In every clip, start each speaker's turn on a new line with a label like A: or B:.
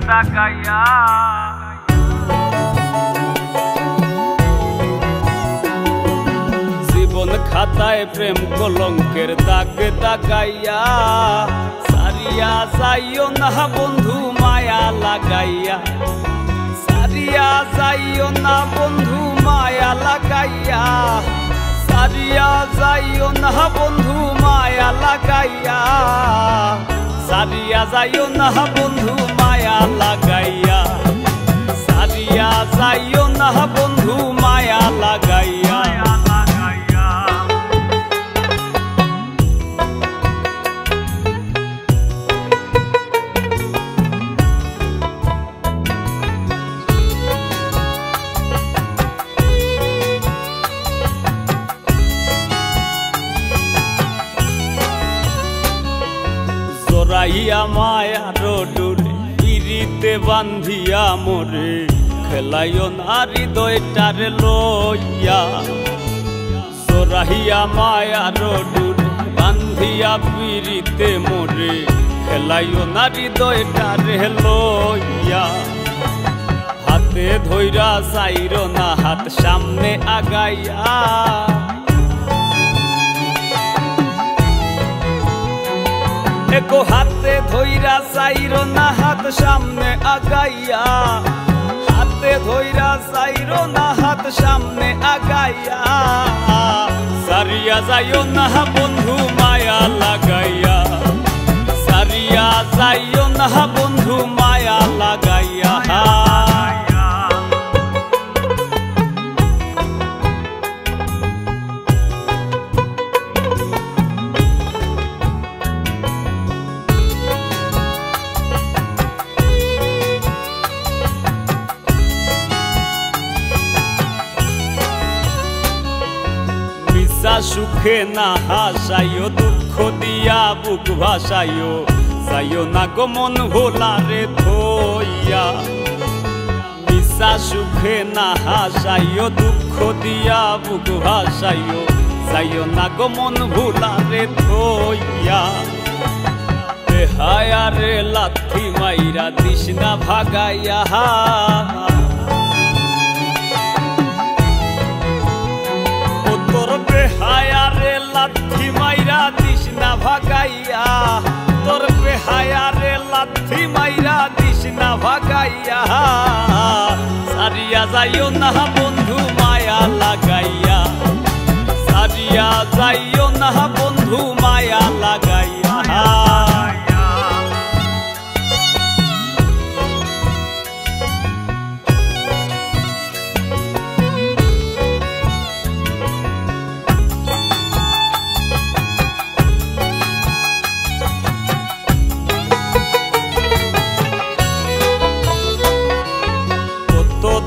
A: তাকাইয়া। জীবন খাতায় প্রেম কলঙ্কের দাগ তাকাইয়া, সারিয়া যাইও না বন্ধু মায়া লাগাইয়া, সারিয়া যাইও না বন্ধু মায়া লাগাইয়া, সারিয়া যাইও না বন্ধু মায়া লাগাইয়া, সারিয়া যাইও না বন্ধু মায়া লাগাইয়া, সারিয়া যাইও না বন্ধু মায়া লাগাইয়া। জড়াইয়া মায়ার ডোরে পিরিতে বান্ধিয়া মোরে, খেলাইও না হৃদয়টারে লইয়া। জড়াইয়া মায়ার ডোরে বান্ধিয়া পিরিতে মোরে, খেলাইও না হৃদয়টারে লইয়া। হাতে ধইরা চাইরো না হাত সামনে আগাইয়া, একো হাতে ধইরা চাইরো না হাত সামনে আগাইয়া, হাতে ধইরা চাইরো না হাত সামনে আগাইয়া। সারিয়া যাইও না বন্ধু মায়া লাগাইয়া, সারিয়া যাইও না বন্ধু মায়া লাগাইয়া। সুখে না হাসাইও, দুঃখ দিয়া বুক ভাসাইও, যাইও না গো মন ভোলারে থইয়া। মিশা সুখে না হাসাইও, দুঃখ দিয়া বুক ভাসাইও, যাইও না গো মন ভোলারে থইয়া। বেহায়ারে লাথি মাইরা দিস না ভাগাইয়া, তোর বেহায়ারে লাথি মাইরা দিস না ভাগাইয়া, তোর বেহায়ারে লাথি মাইরা দিস না ভাগাইয়া। সারিয়া যাইও না বন্ধু মায়া লাগাইয়া, সারিয়া যাইও না বন্ধু মায়া লাগাইয়া।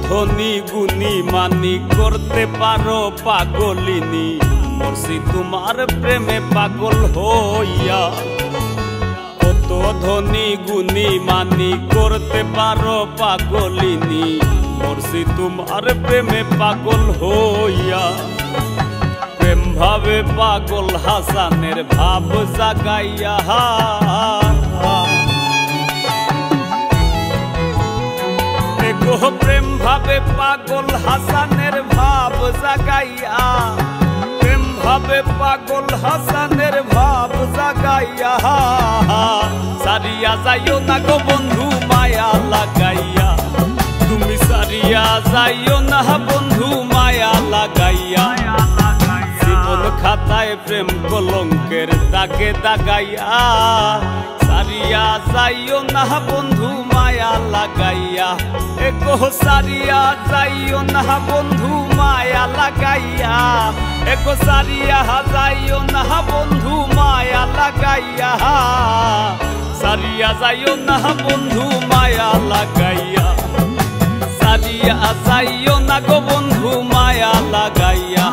A: ধনী গুণী মানি করতে পারো পাগলিনী, মরছি তোমার প্রেমে পাগল হইয়া। কত ধনী গুণী মানি করতে পারো পাগলিনী, মরছি তোমার প্রেমে পাগল হইয়া। প্রেম ভাবে পাগল হাসানের ভাব জাগাইয়া, প্রেম ভাবে পাগল হাসানের ভাব জাগাইয়া, প্রেম ভাবে পাগল হাসানের ভাব জাগাইয়া। সারিয়া যাইও না গো বন্ধু মায়া লাগাইয়া, তুমি সারিয়া যাইও না বন্ধু মায়া লাগাইয়া। জীবন খাতায় প্রেম কলঙ্কের দাগে দাগাইয়া, সারিয়া যাইও না বন্ধু মায়া লাগাইয়া। একো সারিয়া যাইও না বন্ধু মায়া লাগাইয়া, একো সারিয়া যাইও না বন্ধু মায়া লাগাইয়া। সারিয়া যাইও না বন্ধু মায়া লাগাইয়া, সারিয়া যাইও না গো বন্ধু মায়া লাগাইয়া।